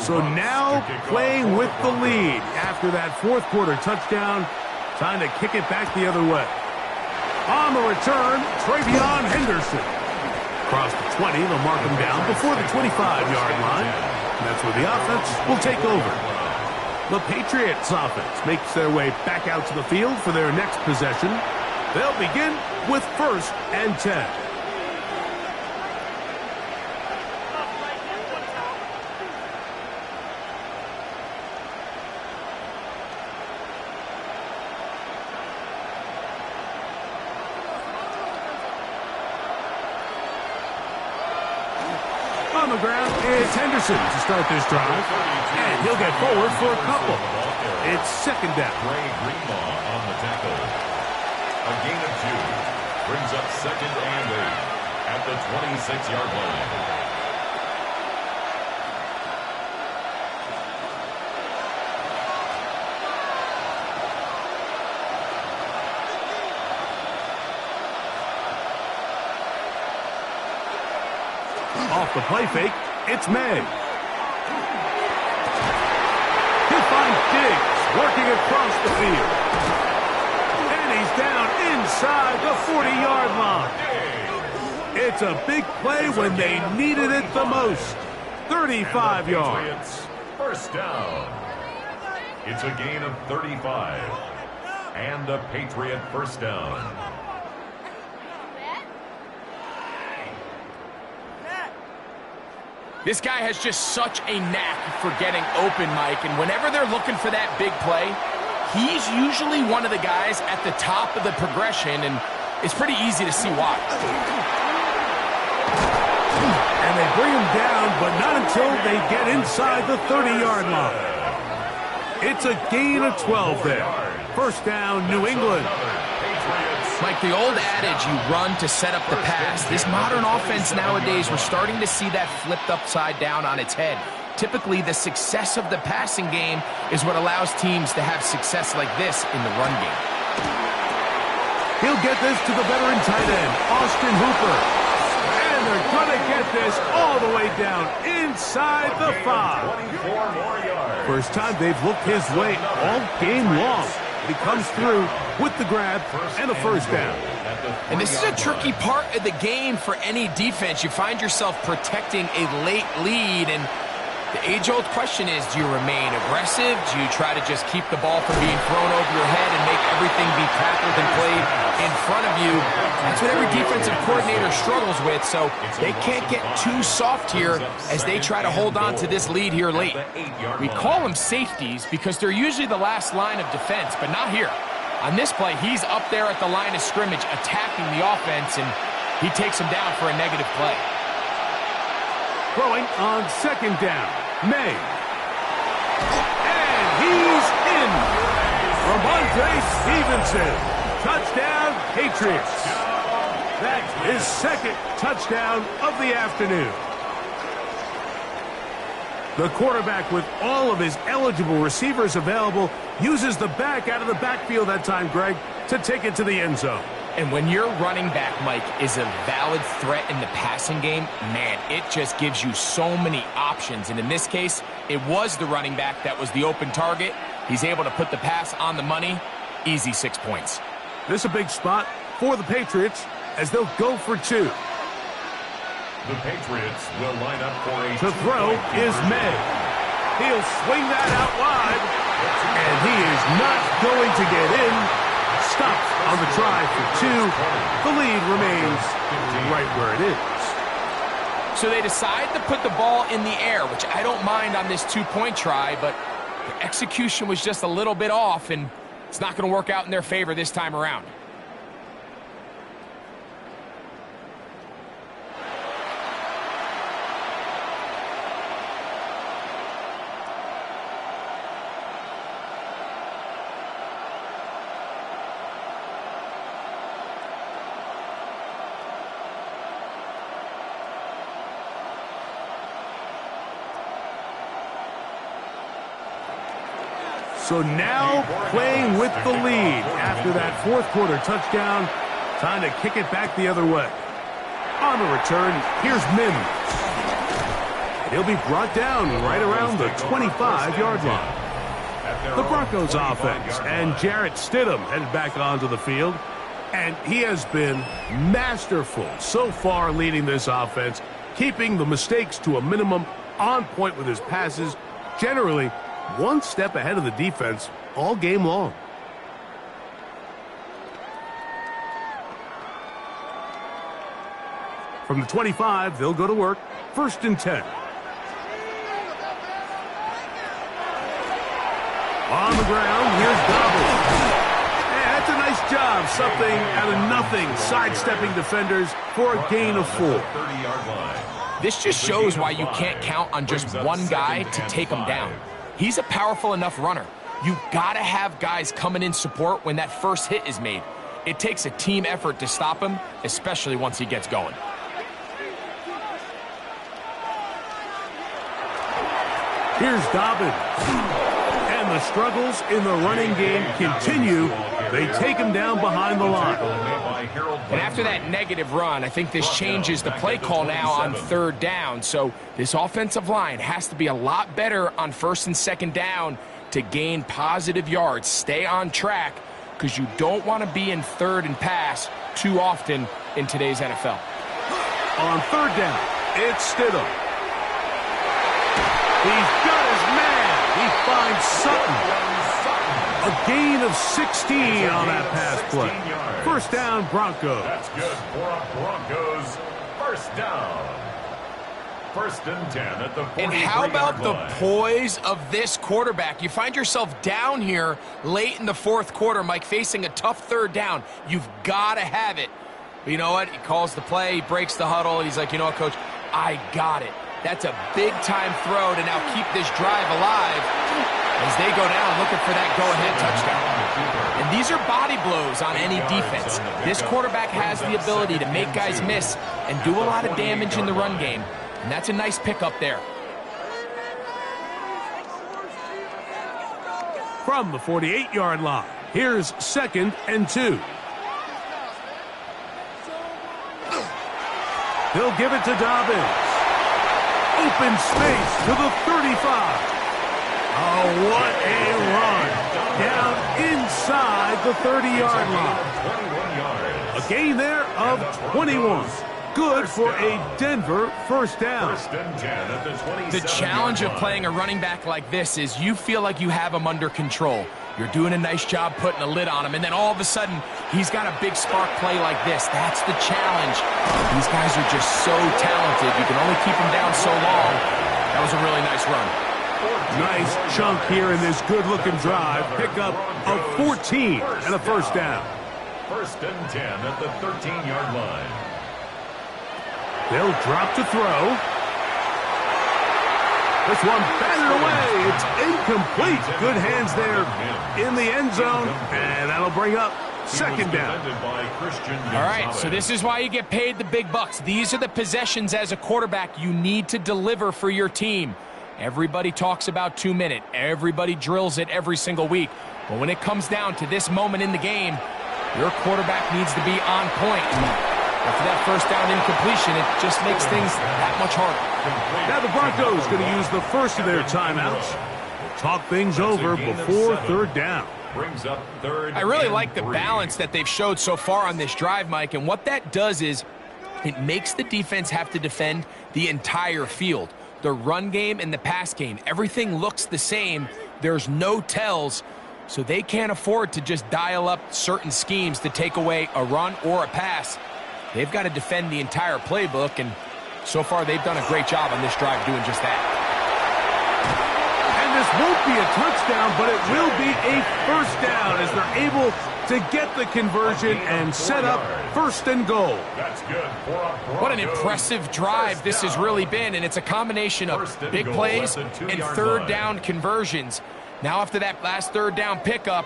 Speaker 1: So now playing with the lead after that 4th quarter touchdown, trying to kick it back the other way. On the return, Travion Henderson. Across the 20, they'll mark him down before the 25-yard line. And that's where the offense will take over. The Patriots offense makes their way back out to the field for their next possession. They'll begin with 1st and 10. On the ground, it's Henderson to start this drive. And he'll get forward for a couple. It's 2nd down.
Speaker 3: Ray Greenlaw on the tackle. A gain of 2 brings up 2nd and 8 at the 26-yard line.
Speaker 1: Off the play fake, it's May. He'll find Diggs working across the field. And he's down inside the 40-yard line. It's a big play when they needed it the most. 35 yards.
Speaker 3: First down. It's a gain of 35. And a Patriot first down.
Speaker 2: This guy has just such a knack for getting open, Mike, and whenever they're looking for that big play, he's usually one of the guys at the top of the progression, and it's pretty easy to see why.
Speaker 1: And they bring him down, but not until they get inside the 30-yard line. It's a gain of 12 there. First down, New England.
Speaker 2: Like the old adage, you run to set up the pass. This modern offense nowadays, we're starting to see that flipped upside down on its head. Typically, the success of the passing game is what allows teams to have success like this in the run game.
Speaker 1: He'll get this to the veteran tight end, Austin Hooper. And they're going to get this all the way down inside the 5. First time they've looked his way all game long. He comes through with the grab and a first down.
Speaker 2: And this is a tricky part of the game for any defense. You find yourself protecting a late lead, and The age-old question is, do you remain aggressive? Do you try to just keep the ball from being thrown over your head and make everything be tackled and played in front of you? That's what every defensive coordinator struggles with, so they can't get too soft here as they try to hold on to this lead here late. We call them safeties because they're usually the last line of defense, but not here. On this play, he's up there at the line of scrimmage attacking the offense, and he takes him down for a negative play.
Speaker 1: Throwing on second down, May. And he's in. Ramondre Stevenson. Touchdown, Patriots. That's his second touchdown of the afternoon. The quarterback, with all of his eligible receivers available, uses the back out of the backfield that time, Greg, to take it to the end zone.
Speaker 2: And when your running back, Mike, is a valid threat in the passing game, man, it just gives you so many options. And in this case, it was the running back that was the open target. He's able to put the pass on the money. Easy 6 points.
Speaker 1: This is a big spot for the Patriots as they'll go for two.
Speaker 3: The Patriots will line up for a
Speaker 1: To throw is May. He'll swing that out wide, and he is not going to get in. Stopped on the try for two. The lead remains right where it is.
Speaker 2: So they decide to put the ball in the air, which I don't mind on this two-point try, but the execution was just a little bit off, and it's not going to work out in their favor this time around.
Speaker 1: So now playing with the lead after that fourth quarter touchdown. Time to kick it back the other way. On the return, here's Mims. He'll be brought down right around the 25-yard line. The Broncos offense and Jarrett Stidham headed back onto the field. And he has been masterful so far leading this offense, keeping the mistakes to a minimum, on point with his passes, generally one step ahead of the defense all game long. From the 25, they'll go to work. 1st and 10. On the ground, here's Dobbins. Yeah, that's a nice job. Something out of nothing, sidestepping defenders for a gain of 4.
Speaker 2: This just shows why you can't count on just one guy to take him down. He's a powerful enough runner. You gotta have guys coming in support when that first hit is made. It takes a team effort to stop him, especially once he gets going.
Speaker 1: Here's Dobbins. And the struggles in the running game continue. They take him down behind the line.
Speaker 2: And after that negative run, I think this changes the play call now on 3rd down. So this offensive line has to be a lot better on 1st and 2nd down to gain positive yards. Stay on track because you don't want to be in 3rd and pass too often in today's NFL.
Speaker 1: On 3rd down, it's Stidham. He's got his man. He finds Sutton. A gain of 16 on that pass play. 1st down, Broncos.
Speaker 3: That's good for a Broncos 1st down. 1st and 10 at the 43-yard line.
Speaker 2: And how about the poise of this quarterback? You find yourself down here late in the 4th quarter, Mike, facing a tough 3rd down. You've got to have it. But you know what? He calls the play. He breaks the huddle. He's like, you know what, Coach? I got it. That's a big-time throw to now keep this drive alive as they go down looking for that go-ahead touchdown. And these are body blows on any defense. This quarterback has the ability to make guys miss and do a lot of damage in the run game. And that's a nice pickup there.
Speaker 1: From the 48-yard line, here's 2nd and 2. He'll give it to Dobbins. Open space to the 35. Oh, what a run. Down inside the 30-yard line. A gain there of 21. good for a Denver first down.
Speaker 3: First and 10 at the 27-yard line.
Speaker 2: The challenge of playing a running back like this is you feel like you have him under control. You're doing a nice job putting a lid on him, and then all of a sudden, he's got a big spark play like this. That's the challenge. These guys are just so talented. You can only keep them down so long. That was a really nice run.
Speaker 1: Nice chunk here in this good-looking drive. Pickup of 14 and a first down.
Speaker 3: First and 10 at the 13-yard line.
Speaker 1: They'll drop to throw. This one batted away. It's incomplete. Good hands there in the end zone, and that'll bring up second down.
Speaker 2: All right, so this is why you get paid the big bucks. These are the possessions as a quarterback you need to deliver for your team. Everybody talks about 2-minute. Everybody drills it every single week. But when it comes down to this moment in the game, your quarterback needs to be on point. After that first down incompletion, it just makes things that much harder.
Speaker 1: Now the Broncos going to use the first of their timeouts. We'll talk things over before third down.
Speaker 3: Brings up third.
Speaker 2: I really like the
Speaker 3: 3.
Speaker 2: balance that they've showed so far on this drive, Mike, and what that does is it makes the defense have to defend the entire field. The run game and the pass game, everything looks the same. There's no tells, so they can't afford to just dial up certain schemes to take away a run or a pass. They've got to defend the entire playbook, and so far they've done a great job on this drive doing just that.
Speaker 1: And this won't be a touchdown, but it will be a first down as they're able to get the conversion and set up first and goal.
Speaker 3: That's good for a Broncos.
Speaker 2: What an impressive drive this has really been, and it's a combination of big plays and third down conversions. Now after that last third down pickup,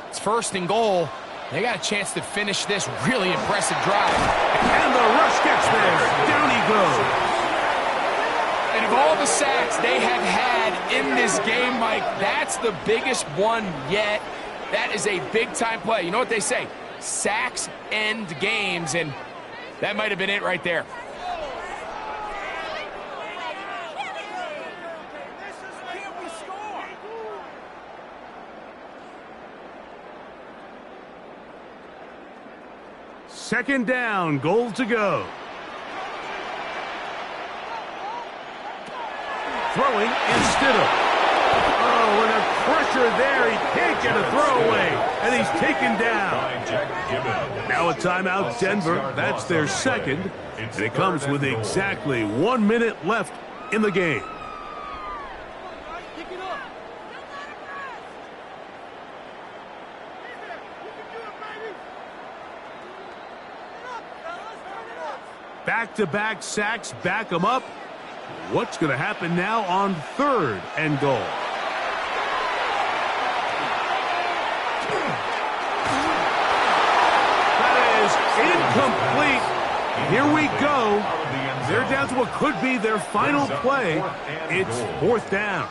Speaker 2: it's first and goal. They got a chance to finish this really impressive drive.
Speaker 1: And the rush gets there. Down he goes.
Speaker 2: And of all the sacks they have had in this game, Mike, that's the biggest one yet. That is a big-time play. You know what they say? Sacks end games, and that might have been it right there.
Speaker 1: Second down, goal to go. Throwing is Stidham. Oh, and a pressure there. He can't get a throwaway, and he's taken down. Now a timeout, Denver. That's their second, and it comes with exactly 1 minute left in the game. Back-to-back sacks back them up. What's going to happen now on third and goal? That is incomplete. Here we go. They're down to what could be their final play. It's fourth down.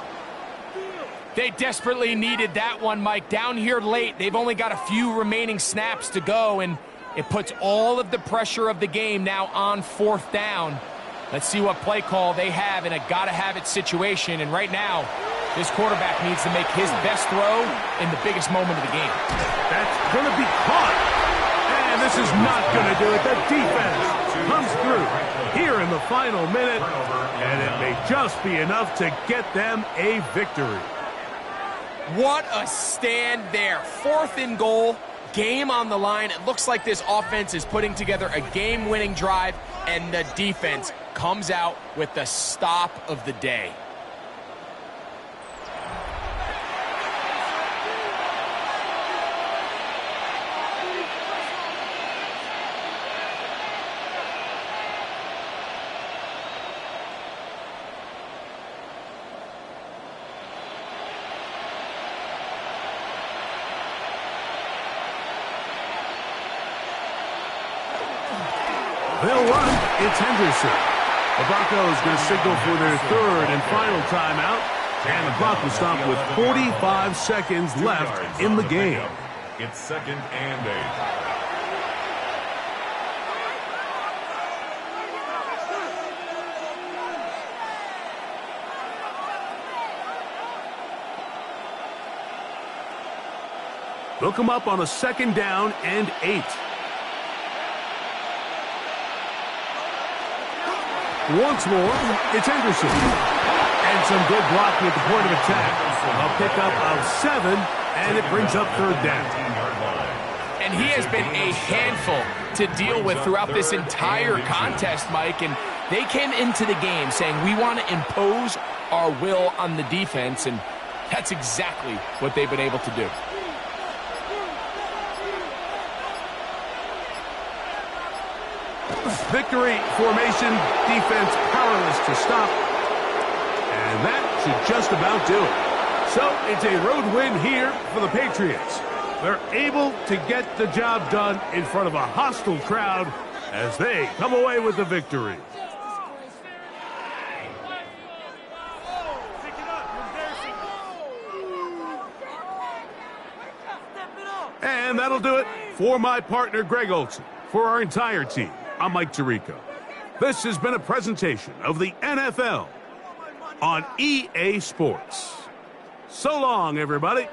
Speaker 2: They desperately needed that one, Mike. Down here late, they've only got a few remaining snaps to go, and it puts all of the pressure of the game now on fourth down. Let's see what play call they have in a gotta-have-it situation. And right now, this quarterback needs to make his best throw in the biggest moment of the game.
Speaker 1: That's going to be caught. And this is not going to do it. The defense comes through here in the final minute, and it may just be enough to get them a victory.
Speaker 2: What a stand there. Fourth and goal. Game on the line. It looks like this offense is putting together a game-winning drive, and the defense comes out with the stop of the day.
Speaker 1: They'll run. It's Henderson. The Broncos going to signal for their third and final timeout. And the clock will stop with 45 seconds left in the game.
Speaker 3: It's second and 8.
Speaker 1: They'll come up on a second down and 8. Once more, it's Henderson. And some good blocking at the point of attack. A pickup of 7, and it brings up third down.
Speaker 2: And he has been a handful to deal with throughout this entire contest, Mike. And they came into the game saying, we want to impose our will on the defense, and that's exactly what they've been able to do.
Speaker 1: Victory formation, defense powerless to stop. And that should just about do it. So it's a road win here for the Patriots. They're able to get the job done in front of a hostile crowd as they come away with the victory. And that'll do it for my partner, Greg Olson. For our entire team, I'm Mike Tirico. This has been a presentation of the NFL on EA Sports. So long, everybody.